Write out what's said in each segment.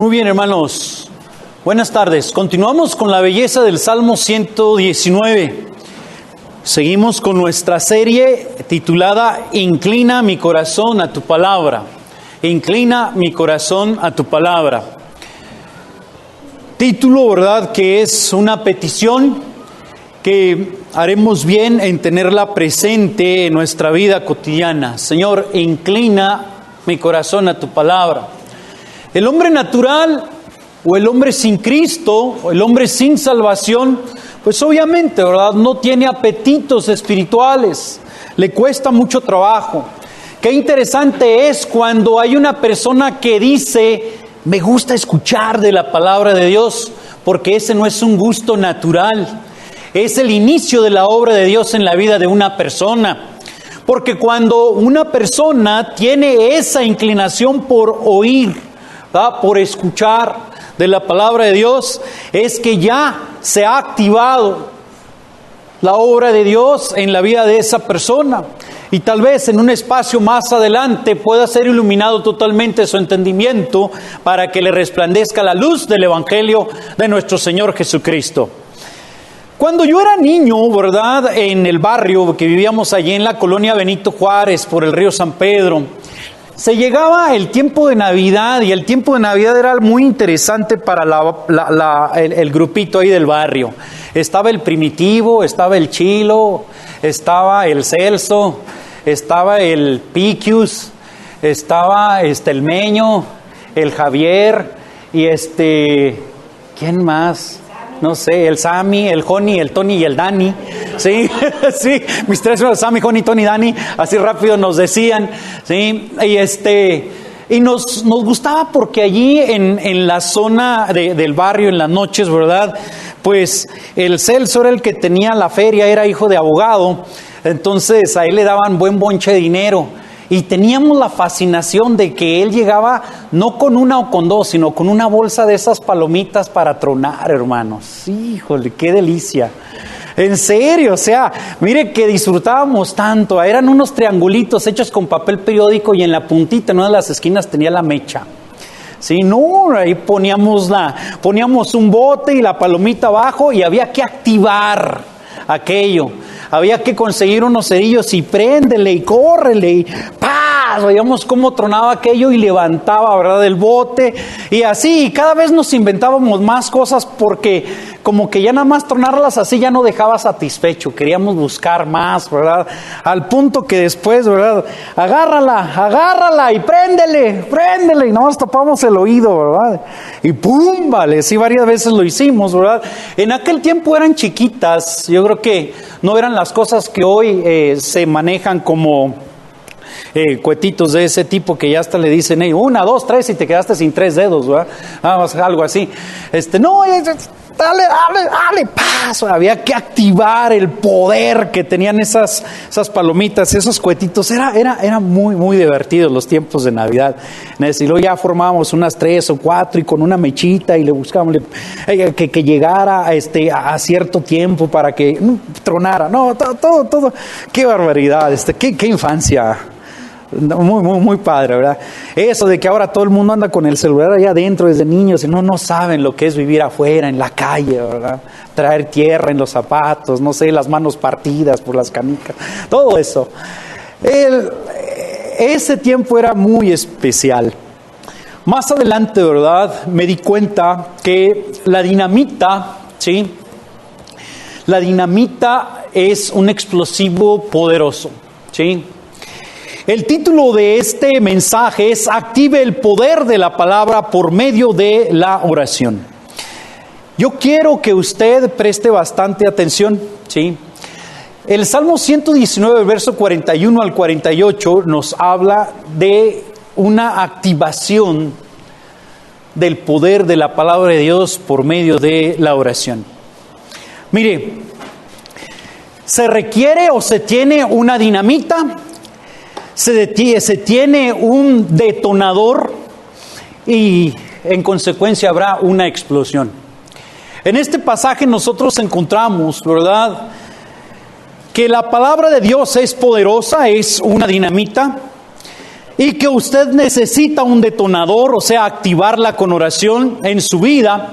Muy bien, hermanos. Buenas tardes. Continuamos con la belleza del Salmo 119. Seguimos con nuestra serie titulada Inclina mi corazón a tu palabra. Inclina mi corazón a tu palabra. Título, ¿verdad?, que es una petición que haremos bien en tenerla presente en nuestra vida cotidiana. Señor, inclina mi corazón a tu palabra. El hombre natural o el hombre sin Cristo o el hombre sin salvación, pues obviamente, ¿verdad?, no tiene apetitos espirituales, le cuesta mucho trabajo. Qué interesante es cuando hay una persona que dice, me gusta escuchar de la palabra de Dios, porque ese no es un gusto natural, es el inicio de la obra de Dios en la vida de una persona. Porque cuando una persona tiene esa inclinación por oír, ¿verdad?, por escuchar de la palabra de Dios, es que ya se ha activado la obra de Dios en la vida de esa persona. Y tal vez en un espacio más adelante pueda ser iluminado totalmente su entendimiento para que le resplandezca la luz del Evangelio de nuestro Señor Jesucristo. Cuando yo era niño, ¿verdad?, en el barrio que vivíamos allí en la colonia Benito Juárez por el río San Pedro, se llegaba el tiempo de Navidad y el tiempo de Navidad era muy interesante para el grupito ahí del barrio. Estaba el Primitivo, estaba el Chilo, estaba el Celso, estaba el Piquius, estaba el Meño, el Javier y ¿quién más? No sé, el Sammy, el Joni, el Tony y el Dani. Sí, sí, mis tres, Sammy, Joni, Tony, Dani, así rápido nos decían, sí, y nos gustaba porque allí en la zona del barrio, en las noches, ¿verdad?, pues el Celso era el que tenía la feria, era hijo de abogado, entonces a él le daban buen bonche de dinero. Y teníamos la fascinación de que él llegaba no con una o con dos, sino con una bolsa de esas palomitas para tronar, hermanos. Híjole, qué delicia. En serio, o sea, mire que disfrutábamos tanto. Eran unos triangulitos hechos con papel periódico y en la puntita, en una de las esquinas tenía la mecha. Sí, no, ahí poníamos un bote y la palomita abajo y había que activar aquello. Había que conseguir unos cerillos y préndele y córrele y ¡paz! Veíamos cómo tronaba aquello y levantaba, ¿verdad?, el bote. Y así, y cada vez nos inventábamos más cosas porque como que ya nada más tronarlas así ya no dejaba satisfecho. Queríamos buscar más, ¿verdad? Al punto que después, ¿verdad?, agárrala y préndele. Y nada más tapamos el oído, ¿verdad? Y ¡pum! Vale, sí, varias veces lo hicimos, ¿verdad? En aquel tiempo eran chiquitas, yo creo que no eran las cosas que hoy se manejan como cuetitos de ese tipo que ya hasta le dicen, 1, 2, 3 y te quedaste sin 3 dedos, ¿verdad? Algo así. No, dale, paso. Había que activar el poder que tenían esas palomitas, esos cuetitos. Era muy, muy divertido los tiempos de Navidad. Y luego ya formábamos unas 3 o 4 y con una mechita y le buscábamos que llegara a cierto tiempo para que tronara. No, todo. Qué barbaridad, qué infancia. Muy, muy, muy padre, ¿verdad? Eso de que ahora todo el mundo anda con el celular allá adentro desde niños y no saben lo que es vivir afuera, en la calle, ¿verdad? Traer tierra en los zapatos, no sé, las manos partidas por las canicas, todo eso. Ese tiempo era muy especial. Más adelante, ¿verdad?, me di cuenta que la dinamita, ¿sí?, la dinamita es un explosivo poderoso, ¿sí? El título de este mensaje es Active el poder de la palabra por medio de la oración. Yo quiero que usted preste bastante atención, ¿sí? El Salmo 119, verso 41 al 48, nos habla de una activación del poder de la palabra de Dios por medio de la oración. Mire, se requiere o se tiene una dinamita, se tiene un detonador y en consecuencia habrá una explosión. En este pasaje nosotros encontramos, ¿verdad?, que la palabra de Dios es poderosa, es una dinamita y que usted necesita un detonador, o sea, activarla con oración en su vida,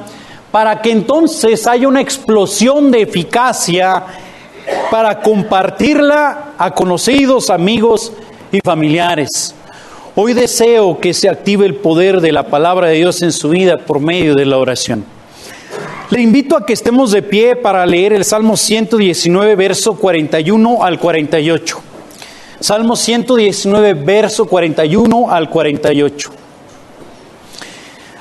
para que entonces haya una explosión de eficacia para compartirla a conocidos, amigos y familiares. Hoy deseo que se active el poder de la palabra de Dios en su vida por medio de la oración. Le invito a que estemos de pie para leer el Salmo 119, verso 41 al 48. Salmo 119, verso 41 al 48.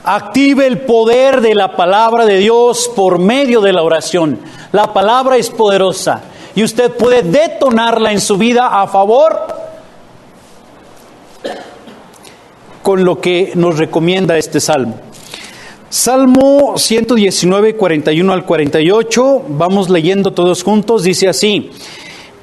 Active el poder de la palabra de Dios por medio de la oración. La palabra es poderosa y usted puede detonarla en su vida a favor con lo que nos recomienda este salmo. Salmo 119, 41 al 48, vamos leyendo todos juntos, dice así: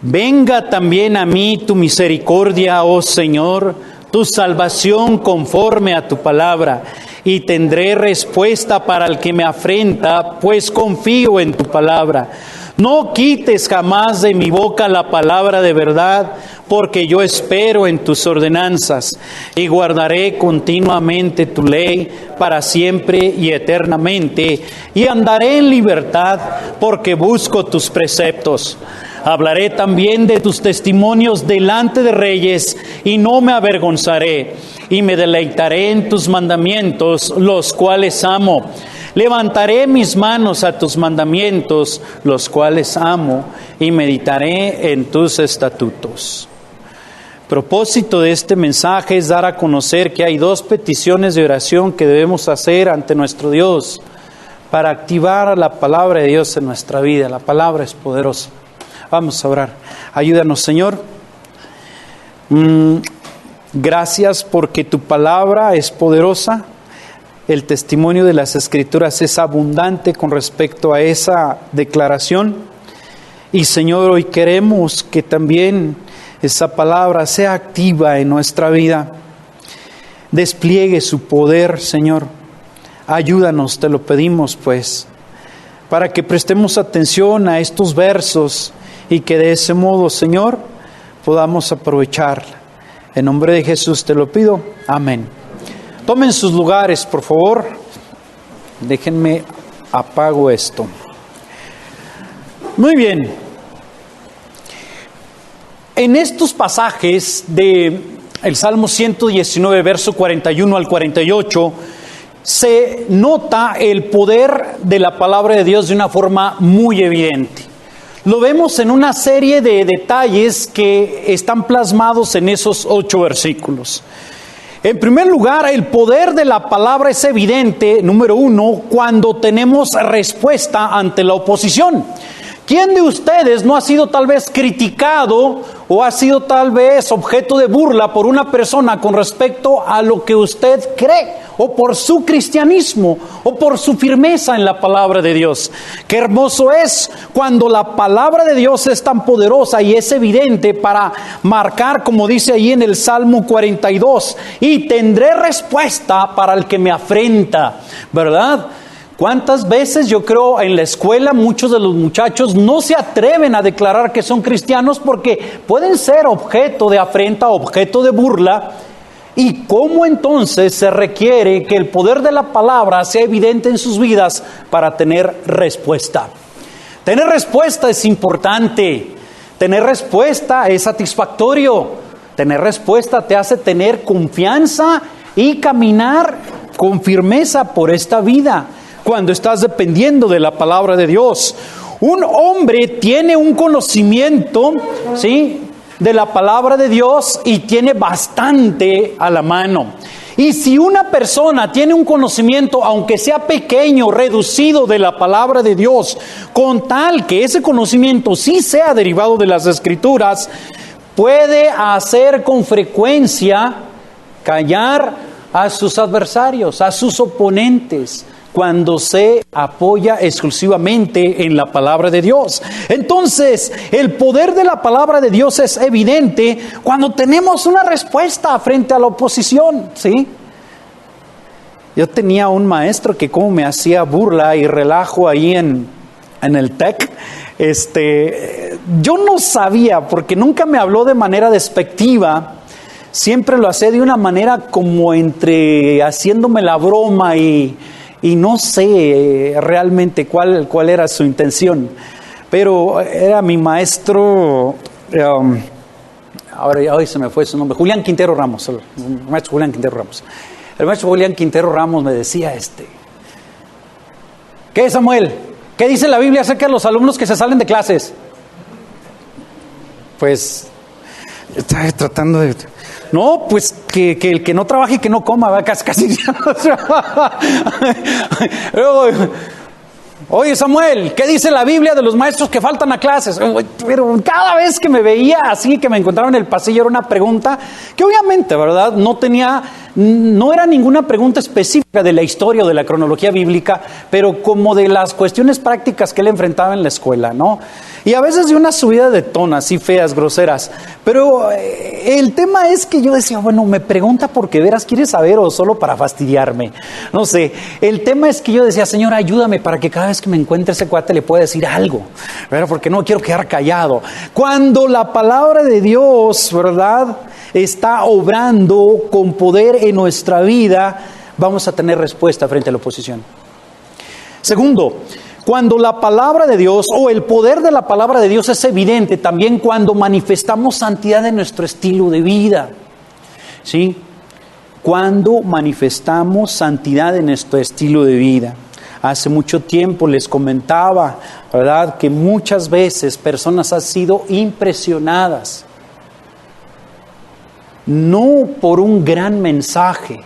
venga también a mí tu misericordia, oh Señor, tu salvación conforme a tu palabra, y tendré respuesta para el que me afrenta, pues confío en tu palabra. No quites jamás de mi boca la palabra de verdad, porque yo espero en tus ordenanzas y guardaré continuamente tu ley para siempre y eternamente, y andaré en libertad porque busco tus preceptos. Hablaré también de tus testimonios delante de reyes y no me avergonzaré, y me deleitaré en tus mandamientos, los cuales amo. Levantaré mis manos a tus mandamientos, los cuales amo, y meditaré en tus estatutos. El propósito de este mensaje es dar a conocer que hay dos peticiones de oración que debemos hacer ante nuestro Dios para activar la palabra de Dios en nuestra vida. La palabra es poderosa. Vamos a orar. Ayúdanos, Señor. Gracias porque tu palabra es poderosa. El testimonio de las Escrituras es abundante con respecto a esa declaración. Y Señor, hoy queremos que también esa palabra sea activa en nuestra vida. Despliegue su poder, Señor. Ayúdanos, te lo pedimos, pues, para que prestemos atención a estos versos y que de ese modo, Señor, podamos aprovecharla. En nombre de Jesús te lo pido. Amén. Tomen sus lugares, por favor. Déjenme apago esto. Muy bien. En estos pasajes de el Salmo 119, verso 41 al 48, se nota el poder de la palabra de Dios de una forma muy evidente. Lo vemos en una serie de detalles que están plasmados en esos 8 versículos. En primer lugar, el poder de la palabra es evidente, número 1, cuando tenemos respuesta ante la oposición. ¿Quién de ustedes no ha sido tal vez criticado o ha sido tal vez objeto de burla por una persona con respecto a lo que usted cree, o por su cristianismo, o por su firmeza en la palabra de Dios? Qué hermoso es cuando la palabra de Dios es tan poderosa y es evidente para marcar, como dice ahí en el Salmo 42, y tendré respuesta para el que me afrenta, ¿verdad? ¿Cuántas veces yo creo en la escuela muchos de los muchachos no se atreven a declarar que son cristianos porque pueden ser objeto de afrenta, objeto de burla? ¿Y cómo entonces se requiere que el poder de la palabra sea evidente en sus vidas para tener respuesta? Tener respuesta es importante. Tener respuesta es satisfactorio. Tener respuesta te hace tener confianza y caminar con firmeza por esta vida cuando estás dependiendo de la palabra de Dios. Un hombre tiene un conocimiento, ¿sí?, de la palabra de Dios y tiene bastante a la mano. Y si una persona tiene un conocimiento, aunque sea pequeño, reducido de la palabra de Dios, con tal que ese conocimiento sí sea derivado de las Escrituras, puede hacer con frecuencia callar a sus adversarios, a sus oponentes, cuando se apoya exclusivamente en la palabra de Dios. Entonces, el poder de la palabra de Dios es evidente cuando tenemos una respuesta frente a la oposición, ¿sí? Yo tenía un maestro que como me hacía burla y relajo ahí en el TEC. Yo no sabía, porque nunca me habló de manera despectiva, siempre lo hacía de una manera como entre haciéndome la broma y no sé realmente cuál era su intención. Pero era mi maestro, ahora hoy se me fue su nombre, Julián Quintero Ramos, el maestro Julián Quintero Ramos. El maestro Julián Quintero Ramos me decía ¿qué, Samuel? ¿Qué dice la Biblia acerca de los alumnos que se salen de clases? Pues estaba tratando de... No, pues que el que no trabaje y que no coma, ¿verdad? Casi. Oye, Samuel, ¿qué dice la Biblia de los maestros que faltan a clases? Pero cada vez que me veía así, que me encontraba en el pasillo, era una pregunta que obviamente, ¿verdad? No era ninguna pregunta específica de la historia o de la cronología bíblica, pero como de las cuestiones prácticas que él enfrentaba en la escuela, ¿no? Y a veces de una subida de tono, así feas, groseras. Pero el tema es que yo decía, bueno, me pregunta porque veras quiere saber o solo para fastidiarme. No sé, el tema es que yo decía, Señor, ayúdame para que cada vez que me encuentre ese cuate le pueda decir algo, ¿verdad? Porque no quiero quedar callado. Cuando la palabra de Dios, ¿verdad?, está obrando con poder en nuestra vida, vamos a tener respuesta frente a la oposición. Segundo, cuando la palabra de Dios o el poder de la palabra de Dios es evidente, también cuando manifestamos santidad en nuestro estilo de vida. ¿Sí? Cuando manifestamos santidad en nuestro estilo de vida. Hace mucho tiempo les comentaba, ¿verdad?, que muchas veces personas han sido impresionadas, no por un gran mensaje,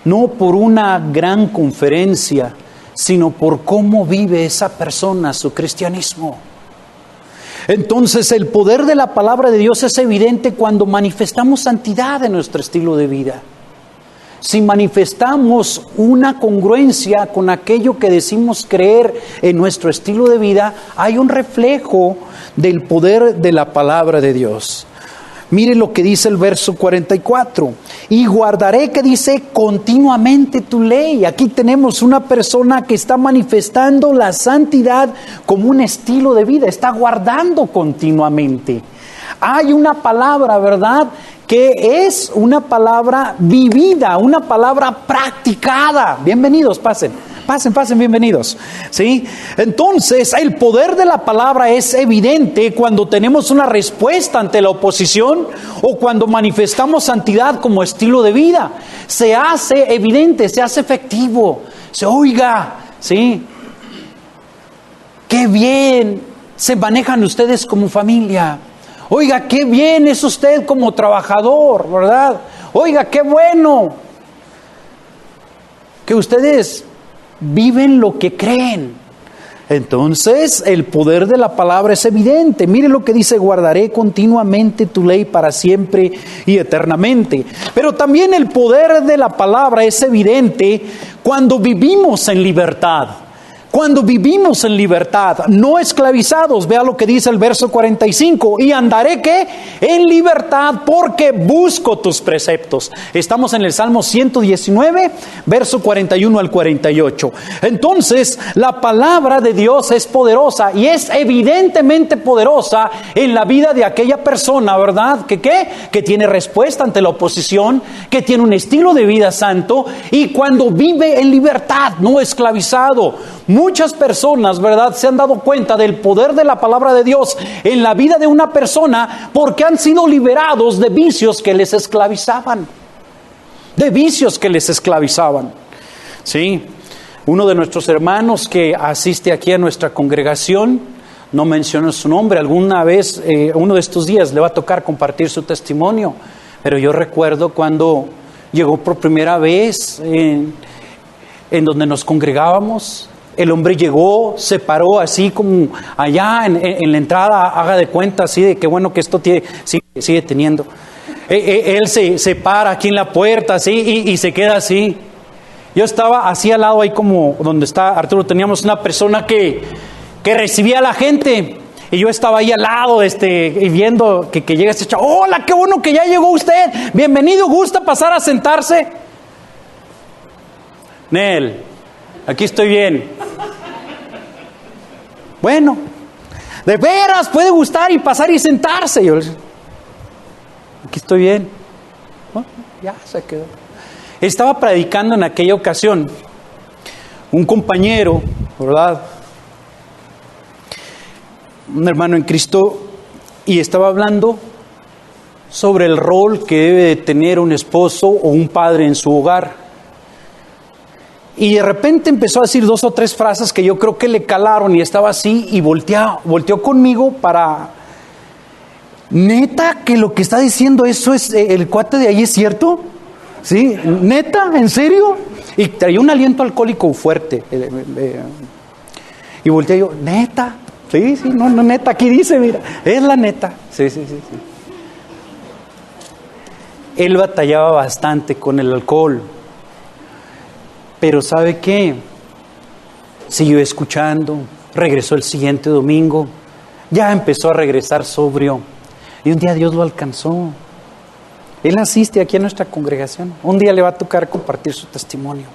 no por una gran conferencia, sino por cómo vive esa persona su cristianismo. Entonces el poder de la palabra de Dios es evidente cuando manifestamos santidad en nuestro estilo de vida. Si manifestamos una congruencia con aquello que decimos creer en nuestro estilo de vida, hay un reflejo del poder de la palabra de Dios. Mire lo que dice el verso 44. Y guardaré, que dice, continuamente tu ley. Aquí tenemos una persona que está manifestando la santidad como un estilo de vida. Está guardando continuamente. Hay una palabra, ¿verdad?, que es una palabra vivida, una palabra practicada. Bienvenidos, pasen, bienvenidos. ¿Sí? Entonces, el poder de la palabra es evidente cuando tenemos una respuesta ante la oposición o cuando manifestamos santidad como estilo de vida. Se hace evidente, se hace efectivo, se oiga, ¿sí? Qué bien se manejan ustedes como familia. Oiga, qué bien es usted como trabajador, ¿verdad? Oiga, qué bueno que ustedes viven lo que creen. Entonces, el poder de la palabra es evidente. Mire lo que dice: guardaré continuamente tu ley para siempre y eternamente. Pero también el poder de la palabra es evidente cuando vivimos en libertad. Cuando vivimos en libertad, no esclavizados. Vea lo que dice el verso 45. Y andaré, ¿qué? En libertad, porque busco tus preceptos. Estamos en el Salmo 119, verso 41 al 48. Entonces, la palabra de Dios es poderosa y es evidentemente poderosa en la vida de aquella persona, ¿verdad? Que tiene respuesta ante la oposición, que tiene un estilo de vida santo y cuando vive en libertad, no esclavizado. Muchas personas, ¿verdad?, se han dado cuenta del poder de la palabra de Dios en la vida de una persona porque han sido liberados de vicios que les esclavizaban. Sí. Uno de nuestros hermanos que asiste aquí a nuestra congregación, no menciono su nombre, alguna vez, uno de estos días le va a tocar compartir su testimonio, pero yo recuerdo cuando llegó por primera vez en donde nos congregábamos. El hombre llegó, se paró así como allá en la entrada, haga de cuenta así de que bueno que esto sigue teniendo. Él se para aquí en la puerta así y se queda así. Yo estaba así al lado ahí como donde está Arturo, teníamos una persona que recibía a la gente. Y yo estaba ahí al lado y viendo que llega este chavo. ¡Hola, qué bueno que ya llegó usted! Bienvenido, ¿gusta pasar a sentarse? Nel, aquí estoy bien. Bueno, de veras puede gustar y pasar y sentarse. aquí estoy bien. Bueno, ya se quedó. Estaba predicando en aquella ocasión un compañero, ¿verdad? Un hermano en Cristo, y estaba hablando sobre el rol que debe de tener un esposo o un padre en su hogar. Y de repente empezó a decir 2 o 3 frases que yo creo que le calaron, y estaba así y volteó conmigo para... ¿Neta que lo que está diciendo eso es el cuate de ahí es cierto? ¿Sí? ¿Neta? ¿En serio? Y traía un aliento alcohólico fuerte. Y volteé yo, ¿neta? Sí, no, neta, aquí dice, mira, es la neta. Sí. Él batallaba bastante con el alcohol. Pero ¿sabe qué? Siguió escuchando, regresó el siguiente domingo, ya empezó a regresar sobrio. Y un día Dios lo alcanzó. Él asiste aquí a nuestra congregación. Un día le va a tocar compartir su testimonio.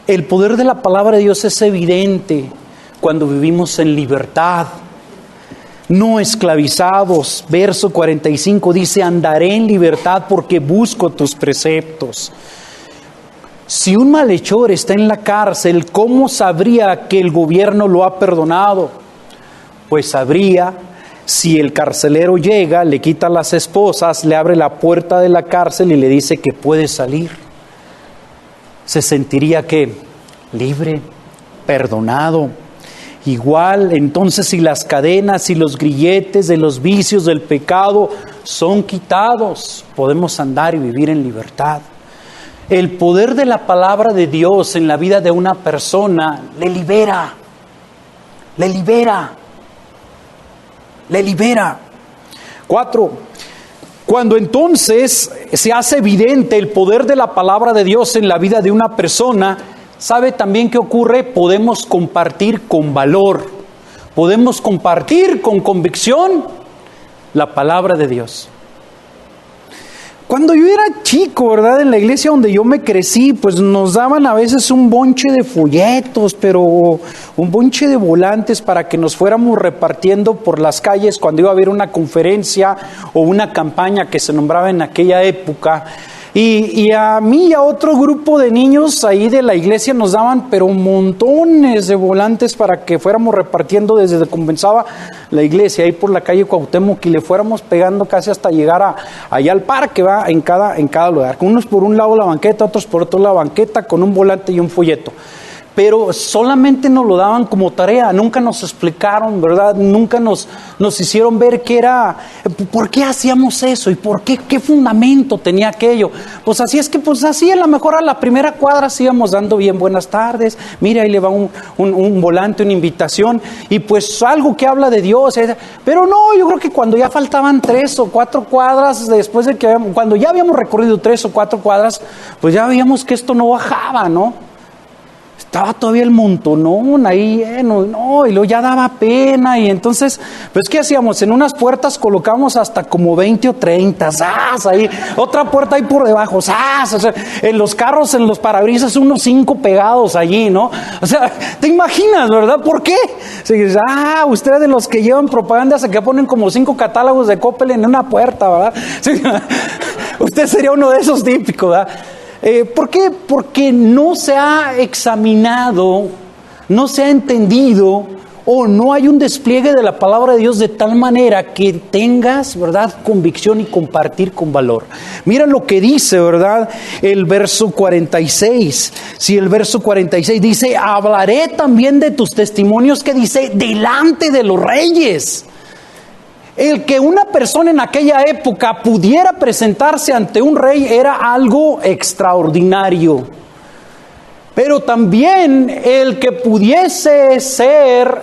El poder de la palabra de Dios es evidente cuando vivimos en libertad, no esclavizados. Verso 45 dice, andaré en libertad porque busco tus preceptos. Si un malhechor está en la cárcel, ¿cómo sabría que el gobierno lo ha perdonado? Pues sabría si el carcelero llega, le quita las esposas, le abre la puerta de la cárcel y le dice que puede salir. Se sentiría que libre, perdonado. Igual, entonces, si las cadenas y los grilletes de los vicios del pecado son quitados, podemos andar y vivir en libertad. El poder de la palabra de Dios en la vida de una persona le libera. 4. Cuando entonces se hace evidente el poder de la palabra de Dios en la vida de una persona, ¿sabe también qué ocurre? Podemos compartir con valor, podemos compartir con convicción la palabra de Dios. Cuando yo era chico, ¿verdad? En la iglesia donde yo me crecí, pues nos daban a veces un bonche de folletos, pero un bonche de volantes para que nos fuéramos repartiendo por las calles cuando iba a haber una conferencia o una campaña que se nombraba en aquella época. Y a mí y a otro grupo de niños ahí de la iglesia nos daban pero montones de volantes para que fuéramos repartiendo desde donde comenzaba la iglesia, ahí por la calle Cuauhtémoc, y le fuéramos pegando casi hasta llegar allá al parque, ¿va? En cada lugar. Unos por un lado la banqueta, otros por otro la banqueta, con un volante y un folleto. Pero solamente nos lo daban como tarea, nunca nos explicaron, ¿verdad? Nunca nos hicieron ver qué era, por qué hacíamos eso y por qué fundamento tenía aquello. Pues así es que, pues así a lo mejor a la primera cuadra sí íbamos dando bien buenas tardes, mira ahí le va un volante, una invitación, y pues algo que habla de Dios. Pero no, yo creo que cuando ya faltaban 3 o 4 cuadras, después de que cuando ya habíamos recorrido 3 o 4 cuadras, pues ya veíamos que esto no bajaba, ¿no? Estaba todavía el montonón ahí lleno, no, y luego ya daba pena, y entonces, pues ¿qué hacíamos? En unas puertas colocamos hasta como 20 o 30, ¡zas! Ahí, otra puerta ahí por debajo, ¡zas! O sea, en los carros, en los parabrisas, unos 5 pegados allí, ¿no? O sea, ¿te imaginas, verdad? ¿Por qué? O sea, ustedes de los que llevan propaganda, se que ponen como 5 catálogos de Coppel en una puerta, ¿verdad? Sí, usted sería uno de esos típicos, ¿verdad? ¿Por qué? Porque no se ha examinado, no se ha entendido, o no hay un despliegue de la palabra de Dios de tal manera que tengas, ¿verdad?, convicción y compartir con valor. Mira lo que dice, ¿verdad?, el verso 46. Si el verso 46 dice, hablaré también de tus testimonios, que dice, delante de los reyes. El que una persona en aquella época pudiera presentarse ante un rey era algo extraordinario. Pero también el que pudiese ser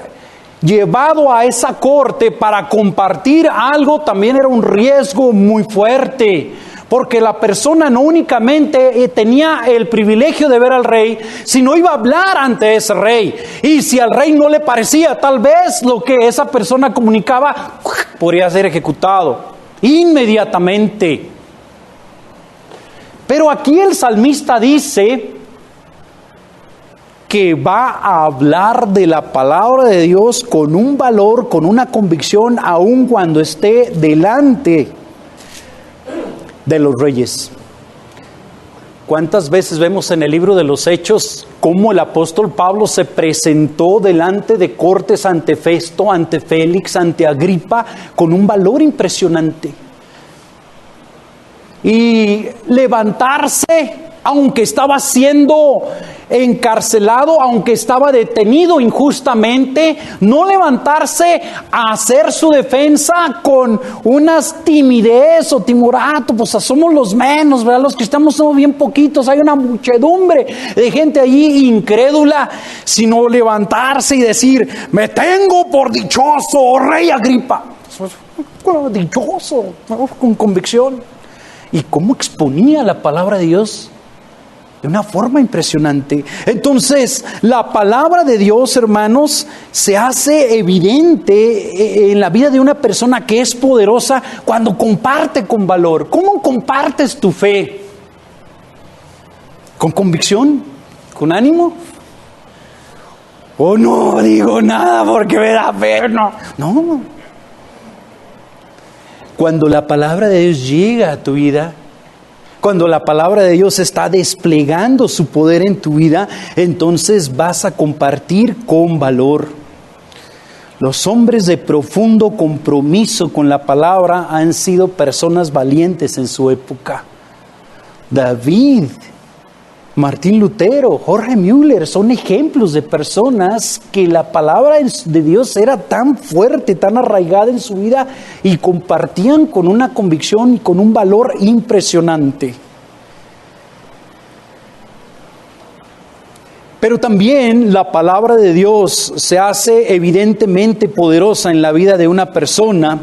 llevado a esa corte para compartir algo también era un riesgo muy fuerte. Porque la persona no únicamente tenía el privilegio de ver al rey, sino iba a hablar ante ese rey. Y si al rey no le parecía, tal vez lo que esa persona comunicaba podría ser ejecutado inmediatamente. Pero aquí el salmista dice que va a hablar de la palabra de Dios con un valor, con una convicción, aun cuando esté delante de los reyes. ¿Cuántas veces vemos en el libro de los Hechos cómo el apóstol Pablo se presentó delante de cortes ante Festo, ante Félix, ante Agripa, con un valor impresionante? Y levantarse, aunque estaba siendo encarcelado, aunque estaba detenido injustamente, no levantarse a hacer su defensa con unas timidez o timorato, pues somos los menos, ¿verdad? Los cristianos somos bien poquitos, hay una muchedumbre de gente allí incrédula, sino levantarse y decir: me tengo por dichoso, oh rey Agripa. Dichoso, ¿no? Con convicción. ¿Y cómo exponía la palabra de Dios? De una forma impresionante. Entonces, la palabra de Dios, hermanos, se hace evidente en la vida de una persona que es poderosa cuando comparte con valor. ¿Cómo compartes tu fe? ¿Con convicción? ¿Con ánimo? ¿O no digo nada porque me da pena? No. Cuando la palabra de Dios llega a tu vida, cuando la palabra de Dios está desplegando su poder en tu vida, entonces vas a compartir con valor. Los hombres de profundo compromiso con la palabra han sido personas valientes en su época. David, Martín Lutero, Jorge Müller son ejemplos de personas que la palabra de Dios era tan fuerte, tan arraigada en su vida y compartían con una convicción y con un valor impresionante. Pero también la palabra de Dios se hace evidentemente poderosa en la vida de una persona,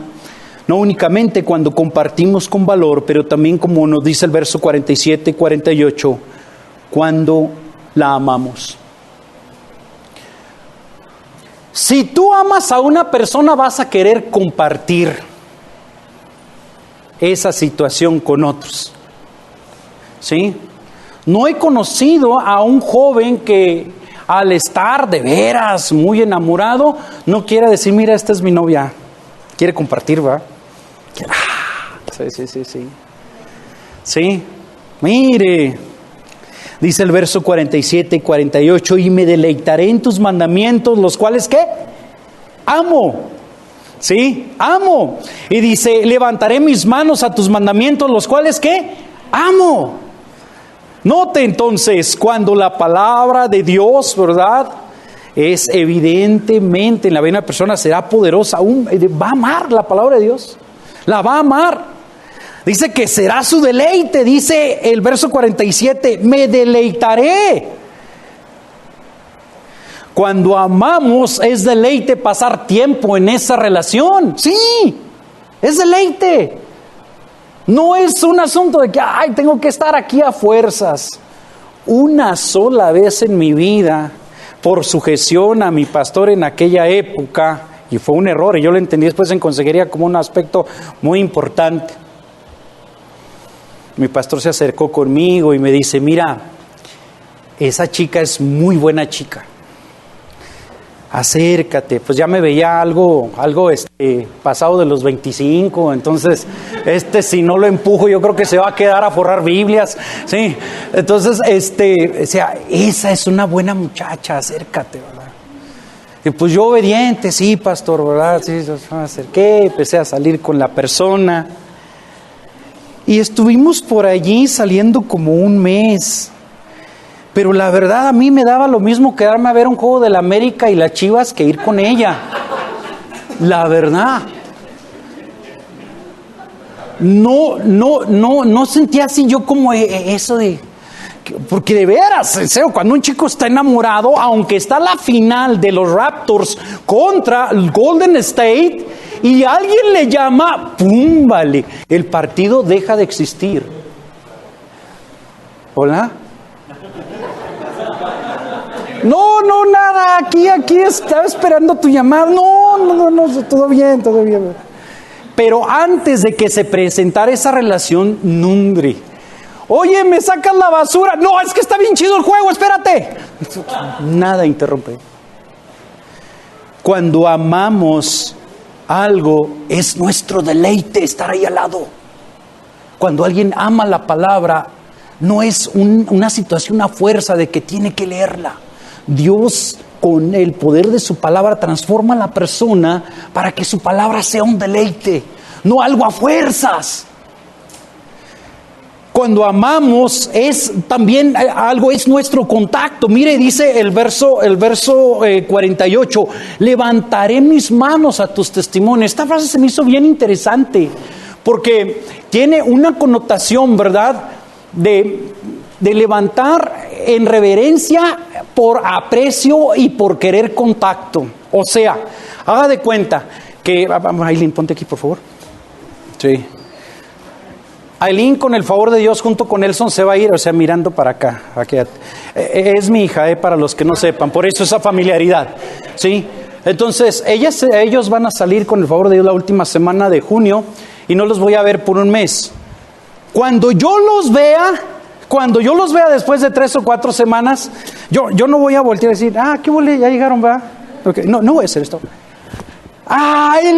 no únicamente cuando compartimos con valor, pero también, como nos dice el verso 47 y 48, cuando la amamos. Si tú amas a una persona, vas a querer compartir esa situación con otros. ¿Sí? No he conocido a un joven que al estar de veras muy enamorado, no quiera decir: mira, esta es mi novia. Quiere compartir, ¿va? Sí. Sí, mire. Dice el verso 47 y 48, y me deleitaré en tus mandamientos, los cuales, ¿qué? Amo. ¿Sí? Amo. Y dice, levantaré mis manos a tus mandamientos, los cuales, ¿qué? Amo. Note entonces, cuando la palabra de Dios, ¿verdad?, es evidentemente en la vida de una persona, será poderosa, va a amar la palabra de Dios. La va a amar. Dice que será su deleite, dice el verso 47, me deleitaré. Cuando amamos es deleite pasar tiempo en esa relación. Sí, es deleite. No es un asunto de que, tengo que estar aquí a fuerzas. Una sola vez en mi vida, por sujeción a mi pastor en aquella época, y fue un error, y yo lo entendí después en consejería como un aspecto muy importante. Mi pastor se acercó conmigo y me dice: mira, esa chica es muy buena chica. Acércate. Pues ya me veía algo pasado de los 25, entonces si no lo empujo yo creo que se va a quedar a forrar Biblias, sí. Entonces decía: esa es una buena muchacha, acércate, ¿verdad? Y pues yo obediente, sí, pastor, ¿verdad? Sí, me acerqué, empecé a salir con la persona. Y estuvimos por allí saliendo como un mes. Pero la verdad a mí me daba lo mismo quedarme a ver un juego de la América y las Chivas que ir con ella. La verdad. No sentía así yo como eso de... Porque de veras, en serio, cuando un chico está enamorado, aunque está la final de los Raptors contra el Golden State y alguien le llama, ¡pum! Vale, el partido deja de existir. ¿Hola? No, nada, aquí estaba esperando tu llamada. No, todo bien. Pero antes de que se presentara esa relación, nombre. Oye, ¿me sacas la basura? No, es que está bien chido el juego, espérate. Nada interrumpe. Cuando amamos algo, es nuestro deleite estar ahí al lado. Cuando alguien ama la palabra, no es una situación a fuerza de que tiene que leerla. Dios, con el poder de su palabra, transforma a la persona para que su palabra sea un deleite, no algo a fuerzas. Cuando amamos es también algo, es nuestro contacto. Mire, dice el verso 48, levantaré mis manos a tus testimonios. Esta frase se me hizo bien interesante porque tiene una connotación, ¿verdad? De levantar en reverencia por aprecio y por querer contacto. O sea, haga de cuenta que, Aileen, ponte aquí por favor. Sí. Aileen, con el favor de Dios, junto con Nelson, se va a ir, o sea, mirando para acá. Es mi hija, para los que no sepan, por eso esa familiaridad, ¿sí? Entonces, ellos van a salir con el favor de Dios la última semana de junio y no los voy a ver por un mes. Cuando yo los vea después de 3 o 4 semanas, yo no voy a voltear a decir, ¿qué huele? Ya llegaron, ¿verdad? Okay. No voy a hacer esto. ¡Aileen!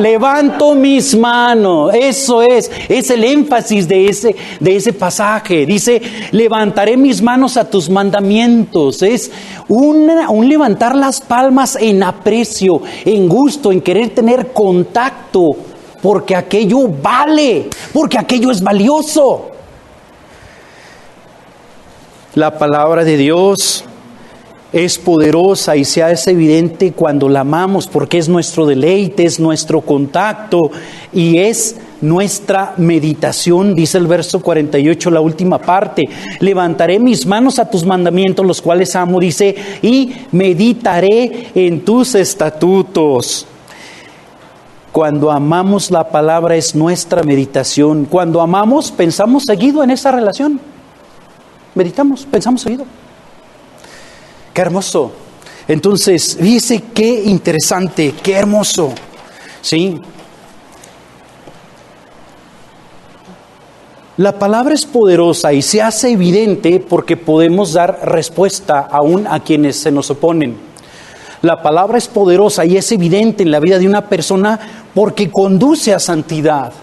Levanto mis manos. Eso es el énfasis de ese pasaje. Dice, levantaré mis manos a tus mandamientos. Es un levantar las palmas en aprecio, en gusto, en querer tener contacto, porque aquello vale, porque aquello es valioso. La palabra de Dios es poderosa y se hace evidente cuando la amamos, porque es nuestro deleite, es nuestro contacto y es nuestra meditación. Dice el verso 48, la última parte, levantaré mis manos a tus mandamientos, los cuales amo, dice, y meditaré en tus estatutos. Cuando amamos la palabra es nuestra meditación. Cuando amamos, pensamos seguido en esa relación. Meditamos, pensamos seguido. Qué hermoso. Entonces, dice qué interesante, qué hermoso. ¿Sí? La palabra es poderosa y se hace evidente porque podemos dar respuesta aún a quienes se nos oponen. La palabra es poderosa y es evidente en la vida de una persona porque conduce a santidad.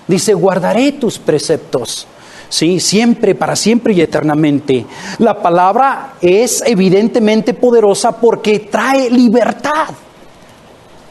Dice, guardaré tus preceptos. Sí, siempre, para siempre y eternamente. La palabra es evidentemente poderosa porque trae libertad.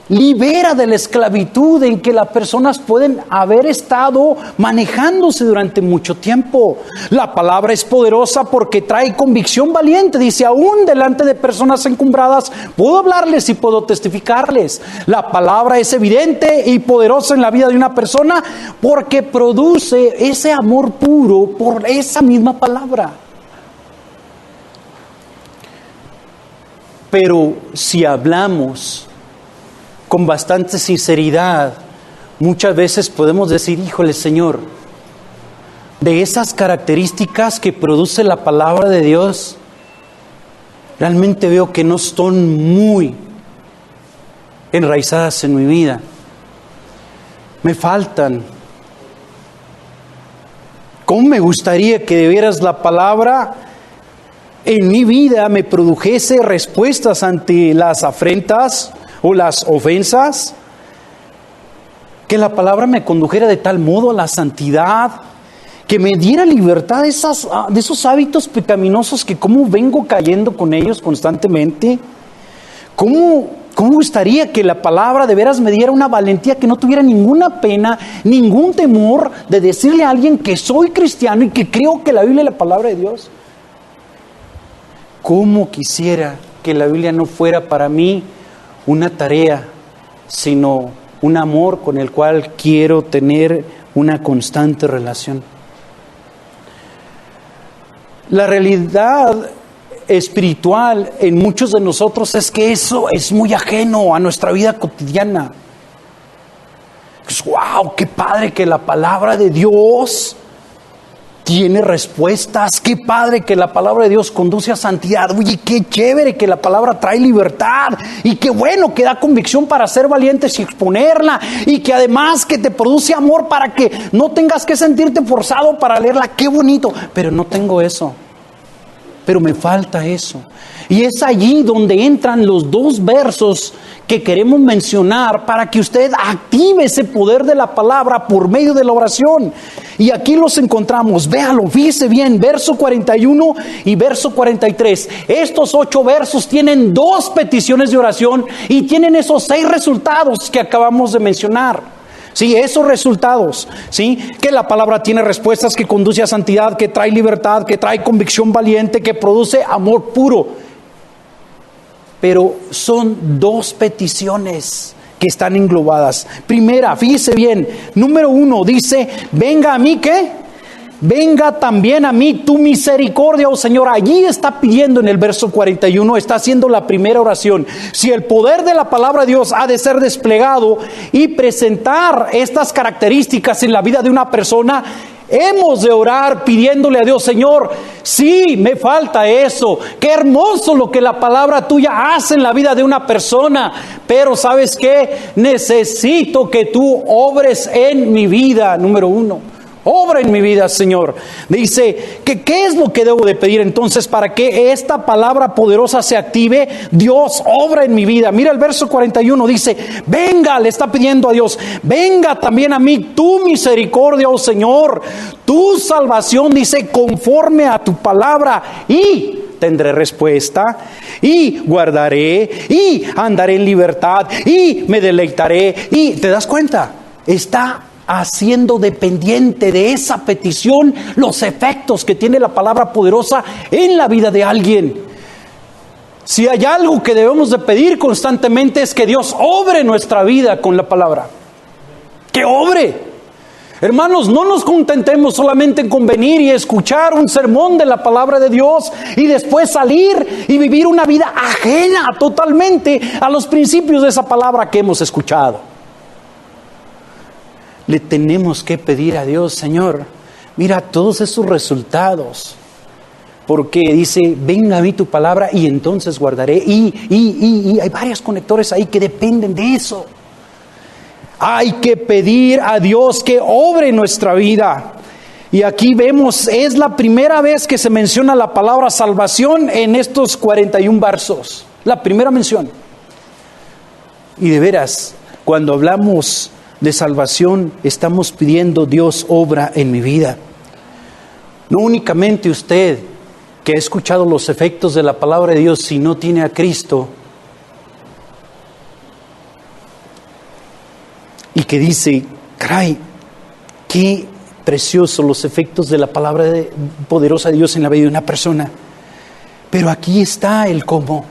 Libera de la esclavitud en que las personas pueden haber estado manejándose durante mucho tiempo. La palabra es poderosa porque trae convicción valiente. Dice, aún delante de personas encumbradas, puedo hablarles y puedo testificarles. La palabra es evidente y poderosa en la vida de una persona porque produce ese amor puro por esa misma palabra. Pero si hablamos con bastante sinceridad, muchas veces podemos decir, híjole Señor, de esas características que produce la palabra de Dios, realmente veo que no están muy enraizadas en mi vida. Me faltan. ¿Cómo me gustaría que de veras la palabra en mi vida me produjese respuestas ante las afrentas o las ofensas? Que la palabra me condujera de tal modo a la santidad, que me diera libertad de esos hábitos pecaminosos que como vengo cayendo con ellos constantemente. ¿Cómo gustaría que la palabra de veras me diera una valentía, que no tuviera ninguna pena, ningún temor de decirle a alguien que soy cristiano y que creo que la Biblia es la palabra de Dios? ¿Cómo quisiera que la Biblia no fuera para mí una tarea, sino un amor con el cual quiero tener una constante relación? La realidad espiritual en muchos de nosotros es que eso es muy ajeno a nuestra vida cotidiana. ¡Wow! ¡Qué padre que la palabra de Dios tiene respuestas! ¡Qué padre que la palabra de Dios conduce a santidad! ¡Oye, qué chévere que la palabra trae libertad! Y qué bueno que da convicción para ser valientes y exponerla. Y que además que te produce amor para que no tengas que sentirte forzado para leerla. ¡Qué bonito! Pero no tengo eso. pero me falta eso. Y es allí donde entran los dos versos que queremos mencionar para que usted active ese poder de la palabra por medio de la oración. Y aquí los encontramos, véalo, fíjese bien, verso 41 y verso 43. Estos 8 versos tienen 2 peticiones de oración y tienen esos 6 resultados que acabamos de mencionar. Sí, esos resultados, sí, que la palabra tiene respuestas, que conduce a santidad, que trae libertad, que trae convicción valiente, que produce amor puro. Pero son 2 peticiones que están englobadas. Primera, fíjese bien, número 1 dice, venga a mí, ¿qué? Venga también a mí tu misericordia, oh Señor. Allí está pidiendo en el verso 41, está haciendo la primera oración. Si el poder de la palabra de Dios ha de ser desplegado y presentar estas características en la vida de una persona, hemos de orar pidiéndole a Dios, Señor, sí, me falta eso. Qué hermoso lo que la palabra tuya hace en la vida de una persona. Pero ¿sabes qué? Necesito que tú obres en mi vida, número 1. Obra en mi vida, Señor. Dice, ¿qué es lo que debo de pedir entonces para que esta palabra poderosa se active? Dios, obra en mi vida. Mira el verso 41, dice, venga, le está pidiendo a Dios, venga también a mí tu misericordia, oh Señor, tu salvación, dice, conforme a tu palabra, y tendré respuesta, y guardaré, y andaré en libertad, y me deleitaré. Y ¿te das cuenta? Está haciendo dependiente de esa petición los efectos que tiene la palabra poderosa en la vida de alguien. Si hay algo que debemos de pedir constantemente es que Dios obre nuestra vida con la palabra. Que obre. Hermanos, no nos contentemos solamente con venir y escuchar un sermón de la palabra de Dios y después salir y vivir una vida ajena totalmente a los principios de esa palabra que hemos escuchado. Le tenemos que pedir a Dios, Señor, mira todos esos resultados, porque dice, venga a mí tu palabra y entonces guardaré, y hay varios conectores ahí que dependen de eso. Hay que pedir a Dios que obre en nuestra vida. Y aquí vemos, es la primera vez que se menciona la palabra salvación en estos 41 versos, la primera mención. Y de veras, cuando hablamos de salvación, estamos pidiendo, Dios, obra en mi vida. No únicamente usted que ha escuchado los efectos de la palabra de Dios, si no tiene a Cristo y que dice, caray, qué preciosos los efectos de la palabra poderosa de Dios en la vida de una persona. Pero aquí está el cómo.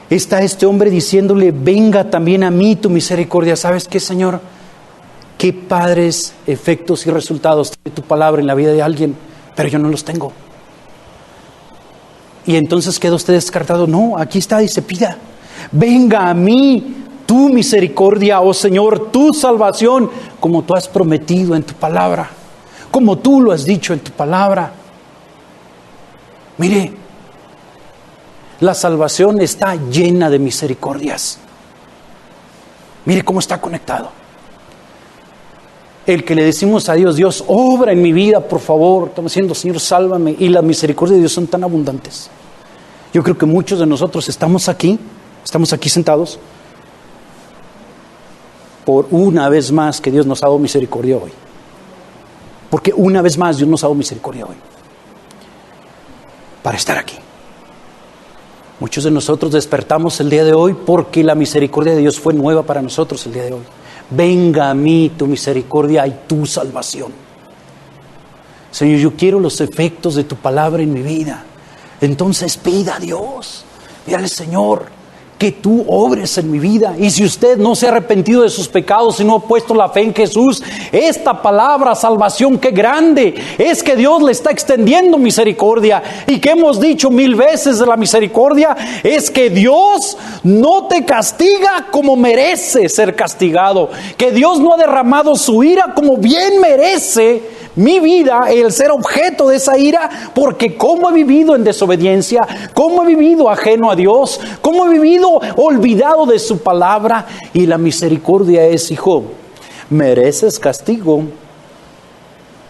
Está este hombre diciéndole, venga también a mí tu misericordia. ¿Sabes qué, Señor? Qué padres efectos y resultados tiene tu palabra en la vida de alguien, pero yo no los tengo. Y entonces queda usted descartado. No, aquí está, dice, pida, venga a mí tu misericordia, oh Señor, tu salvación, como tú has prometido en tu palabra, como tú lo has dicho en tu palabra. Mire, la salvación está llena de misericordias. Mire cómo está conectado. El que le decimos a Dios, Dios, obra en mi vida, por favor. Estamos diciendo, Señor, sálvame. Y las misericordias de Dios son tan abundantes. Yo creo que muchos de nosotros estamos aquí sentados, por una vez más que Dios nos ha dado misericordia hoy. Porque una vez más Dios nos ha dado misericordia hoy. Para estar aquí. Muchos de nosotros despertamos el día de hoy porque la misericordia de Dios fue nueva para nosotros el día de hoy. Venga a mí tu misericordia y tu salvación. Señor, yo quiero los efectos de tu palabra en mi vida. Entonces pida a Dios, dígale, Señor, que tú obres en mi vida. Y si usted no se ha arrepentido de sus pecados y no ha puesto la fe en Jesús, esta palabra salvación, qué grande es que Dios le está extendiendo misericordia. Y que hemos dicho 1000 veces de la misericordia, es que Dios no te castiga como merece ser castigado, que Dios no ha derramado su ira como bien merece mi vida, el ser objeto de esa ira, porque cómo he vivido en desobediencia, cómo he vivido ajeno a Dios, cómo he vivido olvidado de su palabra. Y la misericordia es, hijo, mereces castigo,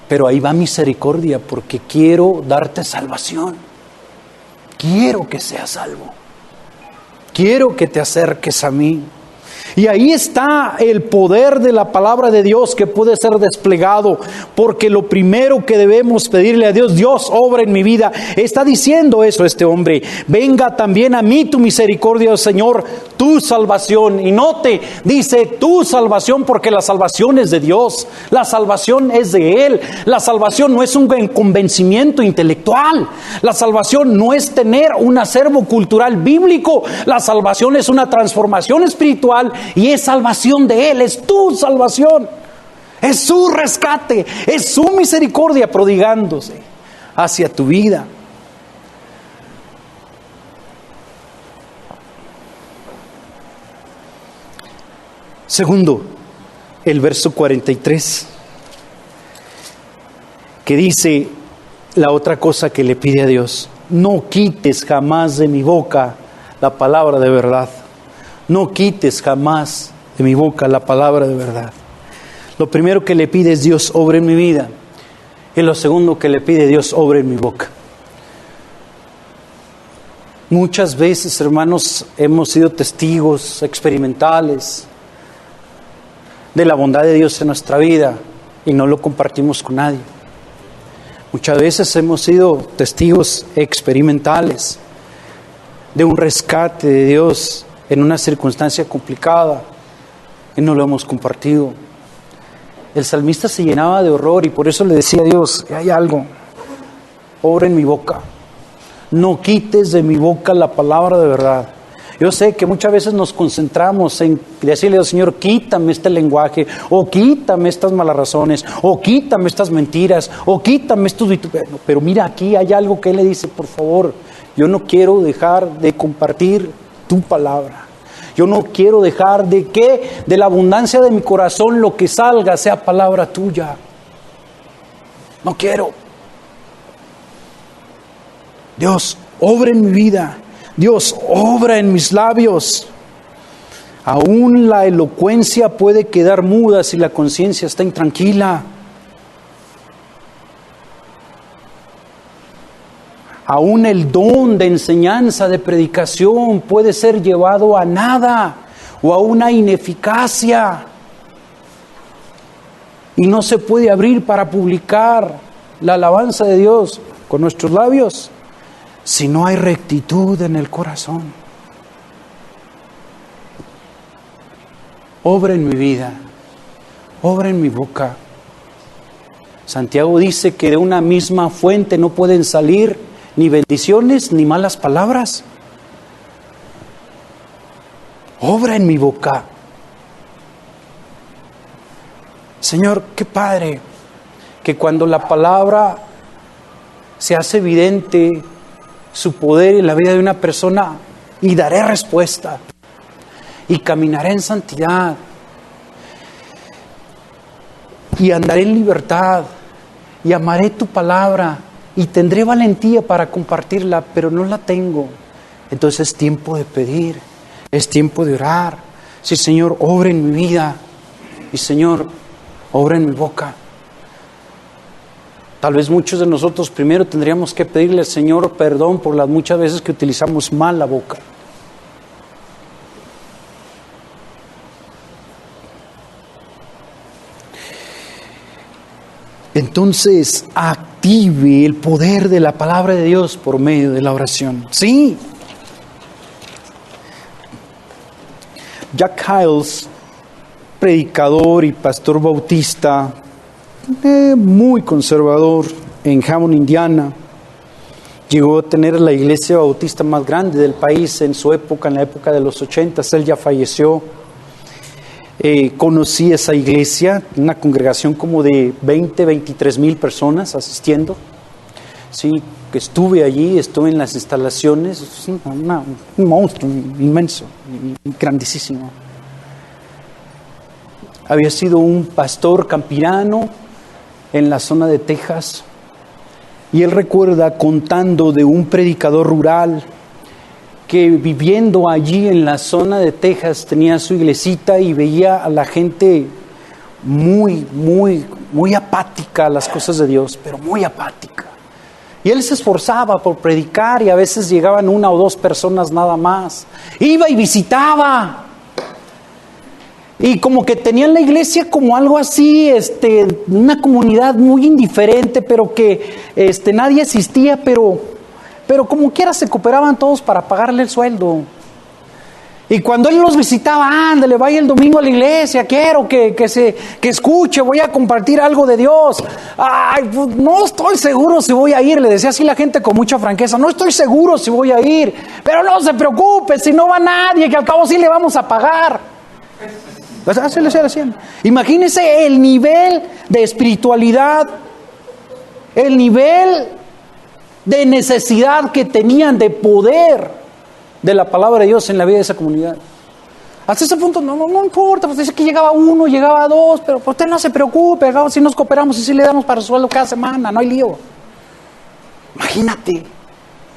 pero ahí va misericordia porque quiero darte salvación. quiero que seas salvo. Quiero que te acerques a mí. Y ahí está el poder de la palabra de Dios que puede ser desplegado, porque lo primero que debemos pedirle a Dios, Dios, obra en mi vida. Está diciendo eso este hombre: venga también a mí tu misericordia, oh Señor, tu salvación. Y note, dice tu salvación, porque la salvación es de Dios, la salvación es de Él. La salvación no es un convencimiento intelectual, la salvación no es tener un acervo cultural bíblico, la salvación es una transformación espiritual. Y es salvación de Él, es tu salvación, es su rescate, es su misericordia prodigándose hacia tu vida. Segundo, el verso 43, que dice la otra cosa que le pide a Dios: no quites jamás de mi boca la palabra de verdad. No quites jamás de mi boca la palabra de verdad. Lo primero que le pide es: Dios, obra en mi vida. Y lo segundo que le pide: Dios, obra en mi boca. Muchas veces, hermanos, hemos sido testigos experimentales de la bondad de Dios en nuestra vida y no lo compartimos con nadie. Muchas veces hemos sido testigos experimentales de un rescate de Dios en una circunstancia complicada y no lo hemos compartido. El salmista se llenaba de horror y por eso le decía a Dios: hay algo, obra en mi boca, no quites de mi boca la palabra de verdad. Yo sé que muchas veces nos concentramos en decirle al Señor: quítame este lenguaje, o quítame estas malas razones, o quítame estas mentiras, o quítame estos vituperios. Pero mira, aquí hay algo que Él le dice: por favor, yo no quiero dejar de compartir tu palabra. Yo no quiero dejar de que de la abundancia de mi corazón lo que salga sea palabra tuya. No quiero. Dios, obra en mi vida. Dios, obra en mis labios. Aún la elocuencia puede quedar muda si la conciencia está intranquila. Aún el don de enseñanza, de predicación, puede ser llevado a nada o a una ineficacia. Y no se puede abrir para publicar la alabanza de Dios con nuestros labios si no hay rectitud en el corazón. Obra en mi vida, obra en mi boca. Santiago dice que de una misma fuente no pueden salir ni bendiciones ni malas palabras. Obra en mi boca. Señor, qué padre que cuando la palabra se hace evidente su poder en la vida de una persona, y daré respuesta y caminaré en santidad y andaré en libertad y amaré tu palabra y tendré valentía para compartirla, pero no la tengo. Entonces es tiempo de pedir, es tiempo de orar. Sí, Señor, obra en mi vida, y Señor, obra en mi boca. Tal vez muchos de nosotros primero tendríamos que pedirle al Señor perdón por las muchas veces que utilizamos mal la boca. Entonces, active el poder de la palabra de Dios por medio de la oración. Sí. Jack Hyles, predicador y pastor bautista, muy conservador en Hammond, Indiana, llegó a tener la iglesia bautista más grande del país en su época, en la época de los 80. Él ya falleció. Conocí esa iglesia, una congregación como de 23 mil personas asistiendo. Sí, que estuve allí, estuve en las instalaciones, es un monstruo inmenso, grandísimo. Había sido un pastor campirano en la zona de Texas, y él recuerda contando de un predicador rural que viviendo allí en la zona de Texas tenía su iglesita y veía a la gente muy apática a las cosas de Dios, pero muy apática. Y él se esforzaba por predicar y a veces llegaban 1 o 2 personas nada más. Iba y visitaba. Y como que tenían la iglesia como algo así, una comunidad muy indiferente, pero que nadie asistía, pero como quiera se cooperaban todos para pagarle el sueldo. Y cuando él los visitaba, ándale, vaya el domingo a la iglesia, quiero que escuche, voy a compartir algo de Dios. Ay, pues no estoy seguro si voy a ir, le decía así la gente con mucha franqueza, no estoy seguro si voy a ir, pero no se preocupe, si no va nadie, que al cabo sí le vamos a pagar. Así le decían. Imagínense el nivel de espiritualidad, el nivel de necesidad que tenían de poder de la palabra de Dios en la vida de esa comunidad. Hasta ese punto no importa, pues dice que llegaba 1, llegaba 2, pero usted no se preocupe, si nos cooperamos y si le damos para su sueldo cada semana, no hay lío. Imagínate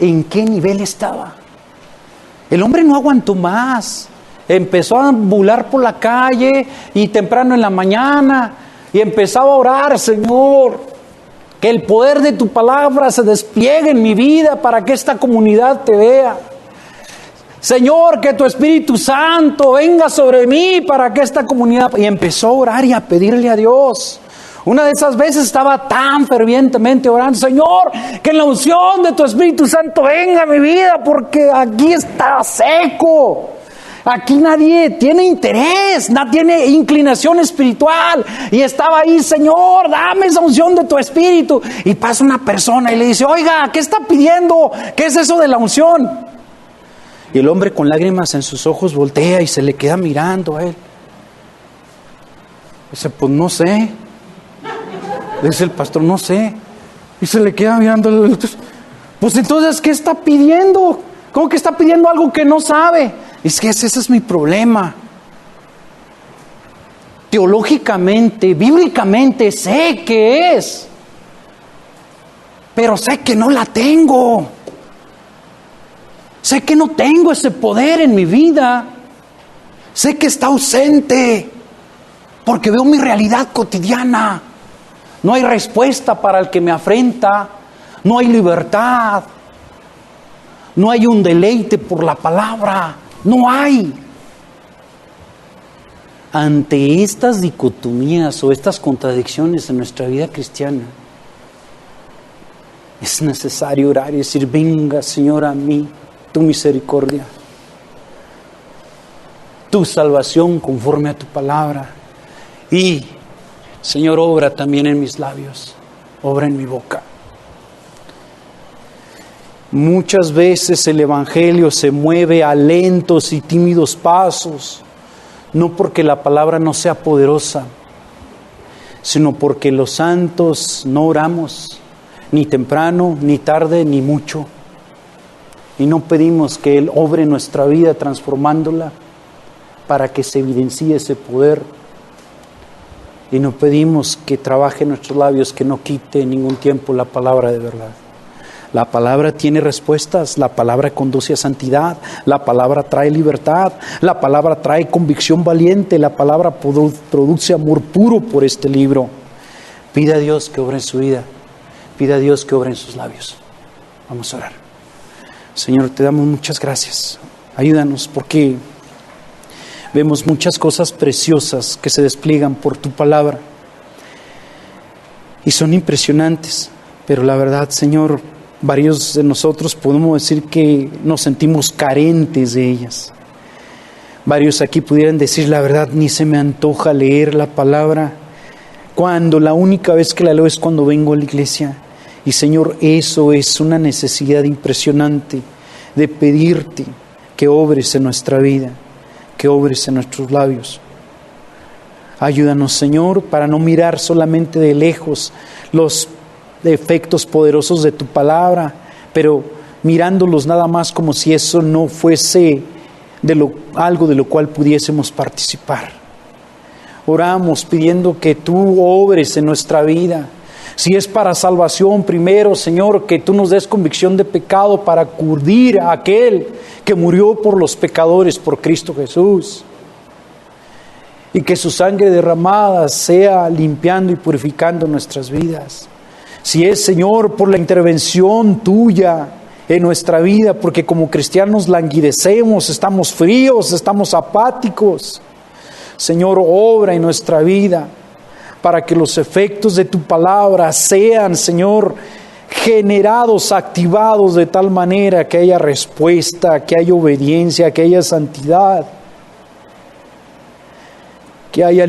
en qué nivel estaba. El hombre no aguantó más. Empezó a ambular por la calle y temprano en la mañana y empezaba a orar: Señor, que el poder de tu palabra se despliegue en mi vida para que esta comunidad te vea. Señor, que tu Espíritu Santo venga sobre mí para que esta comunidad... Y empezó a orar y a pedirle a Dios. Una de esas veces estaba tan fervientemente orando: Señor, que en la unción de tu Espíritu Santo venga a mi vida, porque aquí está seco. Aquí nadie tiene interés, nadie tiene inclinación espiritual. Y estaba ahí: Señor, dame esa unción de tu Espíritu. Y pasa una persona y le dice: oiga, ¿qué está pidiendo? ¿Qué es eso de la unción? Y el hombre con lágrimas en sus ojos voltea y se le queda mirando a él. Dice: pues no sé. Dice el pastor: no sé. Y se le queda mirando. Pues entonces, ¿qué está pidiendo? ¿Cómo que está pidiendo algo que no sabe? Es que ese es mi problema. Teológicamente, bíblicamente sé que es, pero sé que no la tengo. Sé que no tengo ese poder en mi vida. Sé que está ausente, porque veo mi realidad cotidiana. No hay respuesta para el que me afrenta. No hay libertad. No hay un deleite por la palabra. No hay. Ante estas dicotomías o estas contradicciones en nuestra vida cristiana, es necesario orar y decir: venga, Señor, a mí tu misericordia, tu salvación conforme a tu palabra. Y, Señor, obra también en mis labios, obra en mi boca. Muchas veces el Evangelio se mueve a lentos y tímidos pasos, no porque la palabra no sea poderosa, sino porque los santos no oramos, ni temprano, ni tarde, ni mucho. Y no pedimos que Él obre nuestra vida transformándola para que se evidencie ese poder. Y no pedimos que trabaje en nuestros labios, que no quite en ningún tiempo la palabra de verdad. La palabra tiene respuestas, la palabra conduce a santidad, la palabra trae libertad, la palabra trae convicción valiente, la palabra produce amor puro por este libro. Pida a Dios que obre en su vida, pida a Dios que obre en sus labios. Vamos a orar. Señor, te damos muchas gracias. Ayúdanos, porque vemos muchas cosas preciosas que se despliegan por tu palabra y son impresionantes, pero la verdad, Señor, varios de nosotros podemos decir que nos sentimos carentes de ellas. Varios aquí pudieran decir: la verdad, ni se me antoja leer la palabra, cuando la única vez que la leo es cuando vengo a la iglesia. Y Señor, eso es una necesidad impresionante de pedirte que obres en nuestra vida, que obres en nuestros labios. Ayúdanos, Señor, para no mirar solamente de lejos los efectos poderosos de tu palabra, pero mirándolos nada más como si eso no fuese algo de lo cual pudiésemos participar. Oramos pidiendo que tú obres en nuestra vida. Si es para salvación, primero, Señor, que tú nos des convicción de pecado para acudir a aquel que murió por los pecadores, por Cristo Jesús. Y que su sangre derramada sea limpiando y purificando nuestras vidas. Si es, Señor, por la intervención tuya en nuestra vida, porque como cristianos languidecemos, estamos fríos, estamos apáticos. Señor, obra en nuestra vida para que los efectos de tu palabra sean, Señor, generados, activados de tal manera que haya respuesta, que haya obediencia, que haya santidad, que haya